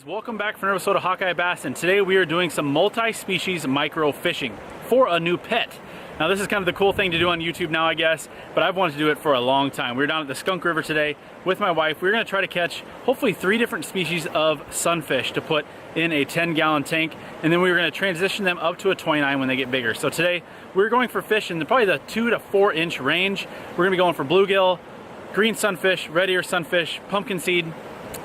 welcome back for another episode of Hawkeye Bass, and today we are doing some multi-species micro fishing for a new pet. Now this is kind of the cool thing to do on YouTube now, I guess, but I've wanted to do it for a long time. We're down at the Skunk River today with my wife. We're going to try to catch hopefully 3 different species of sunfish to put in a 10-gallon tank, and then we're going to transition them up to a 29 when they get bigger. So today we're going for fish in probably the 2 to 4 inch range. We're going to be going for bluegill, green sunfish, red ear sunfish, pumpkinseed,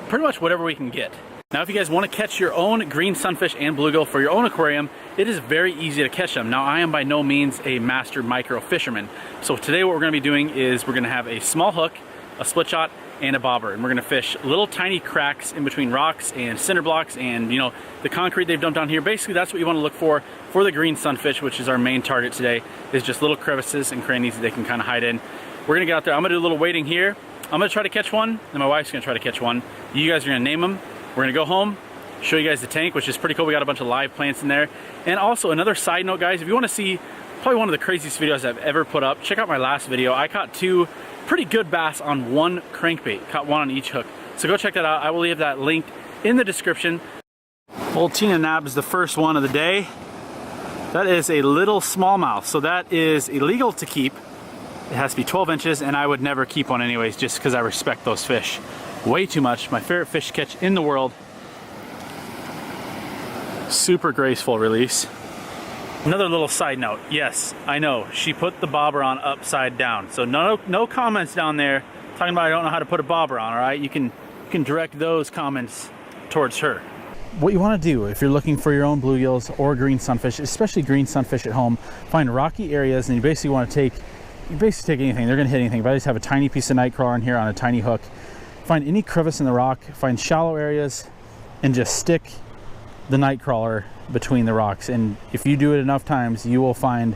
pretty much whatever we can get. Now if you guys want to catch your own green sunfish and bluegill for your own aquarium, it is very easy to catch them. Now I am by no means a master micro fisherman. So today what we're going to be doing is we're going to have a small hook, a split shot, and a bobber. And we're going to fish little tiny cracks in between rocks and cinder blocks and, you know, the concrete they've dumped down here. Basically that's what you want to look for the green sunfish, which is our main target today, is just little crevices and crannies that they can kind of hide in. We're going to get out there. I'm going to do a little wading here. I'm going to try to catch one, and my wife's going to try to catch one. You guys are going to name them. We're gonna go home, show you guys the tank, which is pretty cool. We got a bunch of live plants in there. And also another side note, guys, if you wanna see probably one of the craziest videos I've ever put up, check out my last video. I caught 2 pretty good bass on 1 crankbait, caught 1 on each hook. So go check that out. I will leave that linked in the description. Old Tina Nab is the first one of the day. That is a little smallmouth, so that is illegal to keep. It has to be 12 inches, and I would never keep one anyways, just because I respect those fish way too much. My favorite fish to catch in the world. Super graceful release. Another little side note, yes, I know, she put the bobber on upside down. So no comments down there talking about I don't know how to put a bobber on, all right? You can direct those comments towards her. What you want to do if you're looking for your own bluegills or green sunfish, especially green sunfish at home, find rocky areas, and you basically want to take anything. They're going to hit anything. If I just have a tiny piece of nightcrawler in here on a tiny hook, find any crevice in the rock, find shallow areas, and just stick the nightcrawler between the rocks. And if you do it enough times, you will find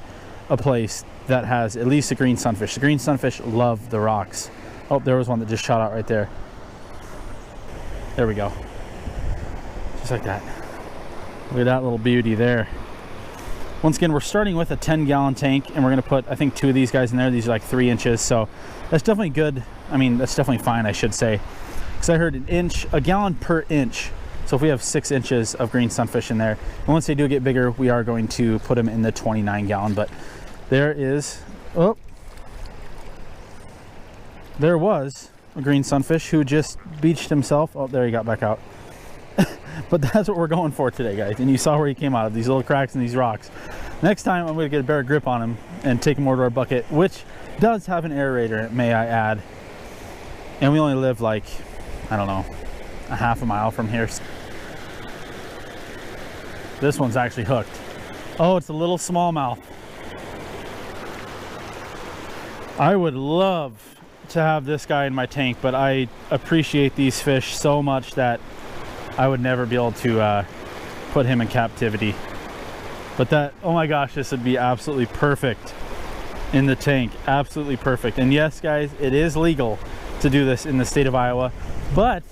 a place that has at least a green sunfish. The green sunfish love the rocks. Oh, there was one that just shot out right there. There we go. Just like that. Look at that little beauty there. Once again, we're starting with a 10-gallon tank, and we're going to put, I think, 2 of these guys in there. These are like 3 inches, so that's definitely good. I mean, that's definitely fine, I should say, because I heard a gallon per inch. So if we have 6 inches of green sunfish in there, and once they do get bigger, we are going to put them in the 29-gallon. But there is, oh, there was a green sunfish who just beached himself. Oh, there he got back out. But that's what we're going for today, guys. And you saw where he came out of, these little cracks in these rocks. Next time, I'm going to get a better grip on him and take him over to our bucket, which does have an aerator, may I add. And we only live like, I don't know, a half a mile from here. This one's actually hooked. Oh, it's a little smallmouth. I would love to have this guy in my tank, but I appreciate these fish so much that I would never be able to put him in captivity. But that, oh my gosh, this would be absolutely perfect in the tank. Absolutely perfect. And yes, guys, it is legal to do this in the state of Iowa, but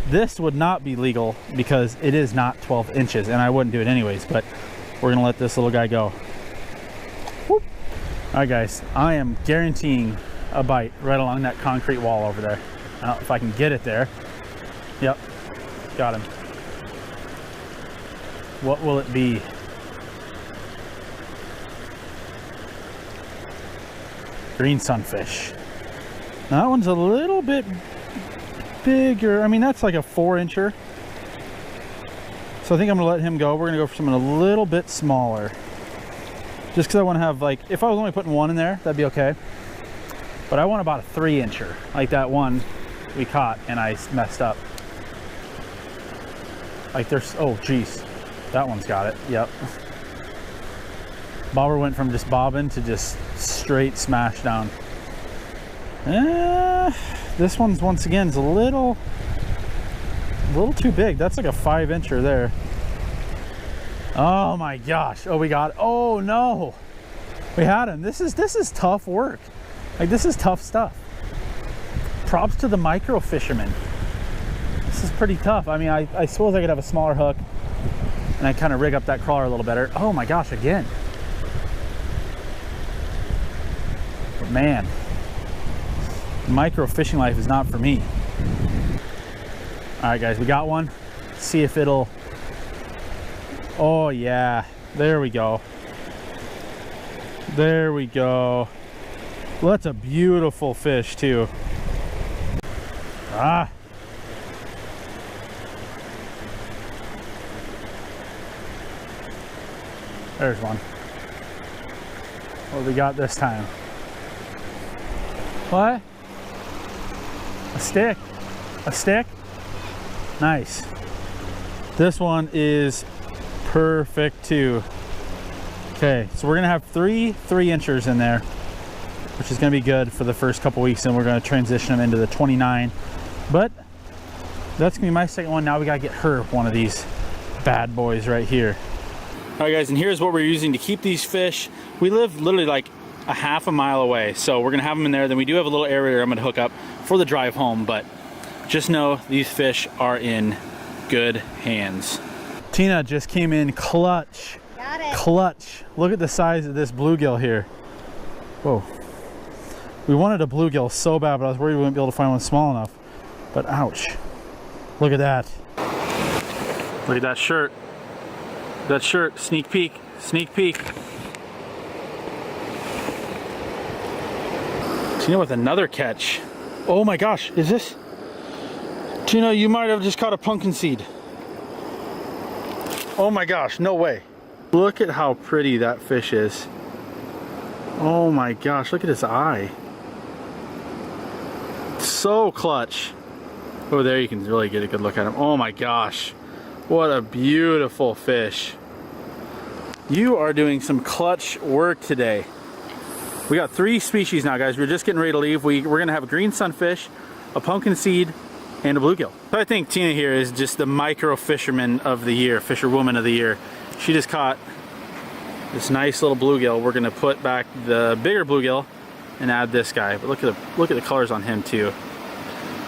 this would not be legal because it is not 12 inches, and I wouldn't do it anyways. But we're gonna let this little guy go. Whoop. All right, guys, I am guaranteeing a bite right along that concrete wall over there. I don't know if I can get it there. Yep. Got him. What will it be? Green sunfish. Now that one's a little bit bigger. I mean, that's like a 4-incher. So I think I'm gonna let him go. We're gonna go for something a little bit smaller. Just because I want to have, like, if I was only putting 1 in there, that'd be okay. But I want about a 3-incher, like that one we caught and I messed up. Like there's, oh geez, that one's got it. Yep. Bobber went from just bobbing to just straight smash down. This one's, once again, is a little too big. That's like a 5-incher there. Oh my gosh. Oh, we got it. Oh no, we had him. This is tough work. Like, this is tough stuff. Props to the micro fishermen. This is pretty tough. I mean, I suppose I could have a smaller hook and I kind of rig up that crawler a little better. Oh my gosh, again. But man, micro fishing life is not for me. All right, guys, we got one. see if it'll, oh yeah, there we go. There we go. Well, that's a beautiful fish too. Ah. There's one. What do we got this time? What? A stick? A stick? Nice. This one is perfect too. Okay, so we're gonna have three 3-inchers in there, which is gonna be good for the first couple weeks, and we're gonna transition them into the 29. But that's gonna be my second one. Now we gotta get her one of these bad boys right here. All right guys, and here's what we're using to keep these fish. We live literally like a half a mile away, so we're gonna have them in there. Then we do have a little area I'm gonna hook up for the drive home, but just know these fish are in good hands. Tina just came in clutch. Got it. Clutch. Look at the size of this bluegill here. Whoa. We wanted a bluegill so bad, but I was worried we wouldn't be able to find one small enough. But ouch. Look at that. Look at that shirt. That shirt. Sneak peek. Sneak peek. Tina with another catch. Oh my gosh. Is this? Tina, you might have just caught a pumpkin seed. Oh my gosh. No way. Look at how pretty that fish is. Oh my gosh. Look at his eye. So clutch. Oh, there you can really get a good look at him. Oh my gosh. What a beautiful fish. You are doing some clutch work today. We got 3 species now, guys. We're just getting ready to leave. We're going to have a green sunfish, a pumpkin seed, and a bluegill. So I think Tina here is just the micro fisherman of the year, fisherwoman of the year. She just caught this nice little bluegill. We're going to put back the bigger bluegill and add this guy. But look at the colors on him too.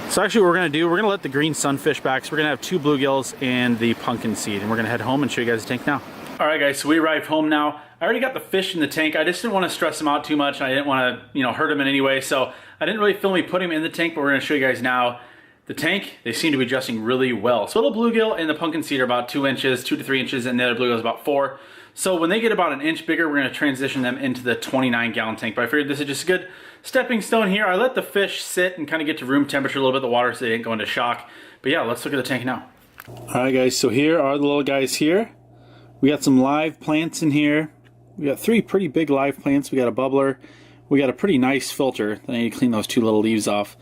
So actually what we're going to do, we're going to let the green sunfish back. So we're going to have 2 bluegills and the pumpkin seed. And we're going to head home and show you guys the tank now. Alright guys, so we arrived home now. I already got the fish in the tank. I just didn't want to stress them out too much. And I didn't want to, hurt them in any way. So I didn't really film me putting them in the tank, but we're going to show you guys now. The tank, they seem to be adjusting really well. So the bluegill and the pumpkin seed are about 2 inches, 2 to 3 inches, and the other bluegill is about 4. So when they get about an inch bigger, we're going to transition them into the 29-gallon tank. But I figured this is just a good stepping stone here. I let the fish sit and kind of get to room temperature a little bit of the water so they didn't go into shock. But yeah, let's look at the tank now. Alright guys, so here are the little guys here. We got some live plants in here. We got 3 pretty big live plants. We got a bubbler. We got a pretty nice filter. Then I need to clean those 2 little leaves off.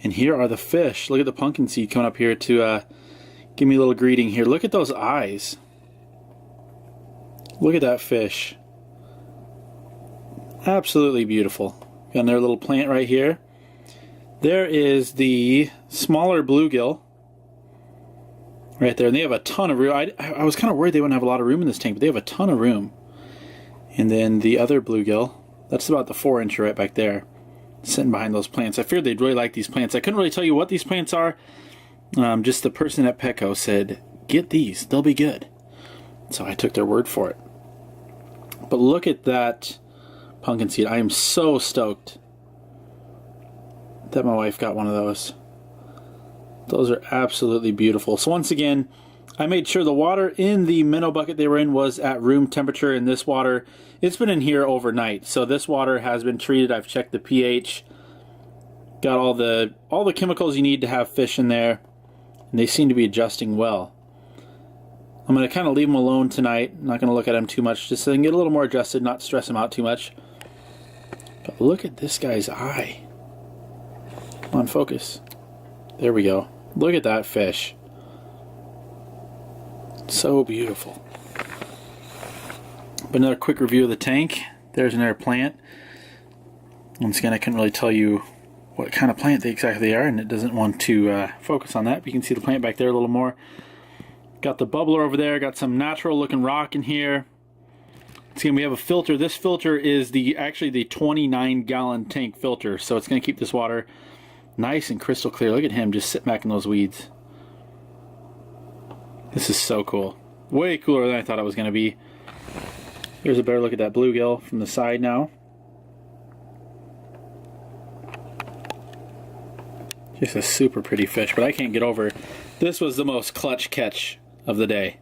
And here are the fish. Look at the pumpkin seed coming up here to give me a little greeting here. Look at those eyes. Look at that fish. Absolutely beautiful. Got another little plant right here. There is the smaller bluegill right there. And they have a ton of room. I was kind of worried they wouldn't have a lot of room in this tank, but they have a ton of room. And then the other bluegill, that's about the 4-inch right back there, sitting behind those plants. I feared they'd really like these plants. I couldn't really tell you what these plants are. Just the person at Petco said, get these, they'll be good. So I took their word for it. But look at that pumpkin seed. I am so stoked that my wife got one of those. Those are absolutely beautiful. So once again, I made sure the water in the minnow bucket they were in was at room temperature, and this water, it's been in here overnight. So this water has been treated. I've checked the pH. Got all the chemicals you need to have fish in there, and they seem to be adjusting well. I'm going to kind of leave them alone tonight. I'm not going to look at them too much, just so they can get a little more adjusted, not stress them out too much. But look at this guy's eye. Come on, focus. There we go. Look at that fish. So beautiful. But another quick review of the tank. There's another plant. Once again, I couldn't really tell you what kind of plant they exactly are, and it doesn't want to focus on that. But you can see the plant back there a little more. Got the bubbler over there. Got some natural looking rock in here. See, we have a filter. This filter is actually the 29-gallon tank filter, so it's going to keep this water nice and crystal clear. Look at him just sitting back in those weeds. This is so cool. Way cooler than I thought it was going to be. Here's a better look at that bluegill from the side now. This is a super pretty fish, but I can't get over. This was the most clutch catch of the day.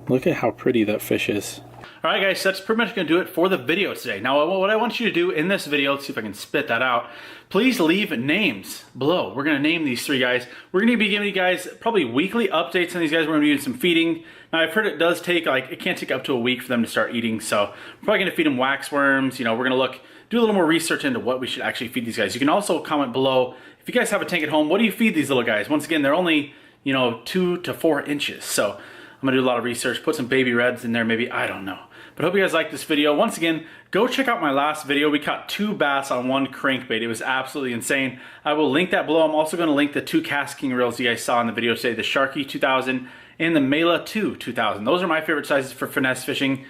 Look at how pretty that fish is. Alright guys, so that's pretty much going to do it for the video today. Now what I want you to do in this video, let's see if I can spit that out, please leave names below. We're going to name these 3 guys. We're going to be giving you guys probably weekly updates on these guys. We're going to be doing some feeding. Now I've heard it does take, it can't take up to a week for them to start eating, so we're probably going to feed them waxworms. You know, we're going to do a little more research into what we should actually feed these guys. You can also comment below, if you guys have a tank at home, what do you feed these little guys? Once again, they're only, 2 to 4 inches, so I'm going to do a lot of research, put some baby reds in there maybe, I don't know. But I hope you guys like this video. Once again, go check out my last video. We caught 2 bass on 1 crankbait. It was absolutely insane. I will link that below. I'm also going to link the 2 casting reels you guys saw in the video today, the Sharky 2000 and the Mela 2 2000. Those are my favorite sizes for finesse fishing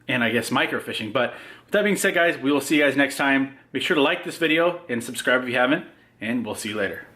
and I guess micro fishing. But with that being said, guys, we will see you guys next time. Make sure to like this video and subscribe if you haven't, and we'll see you later.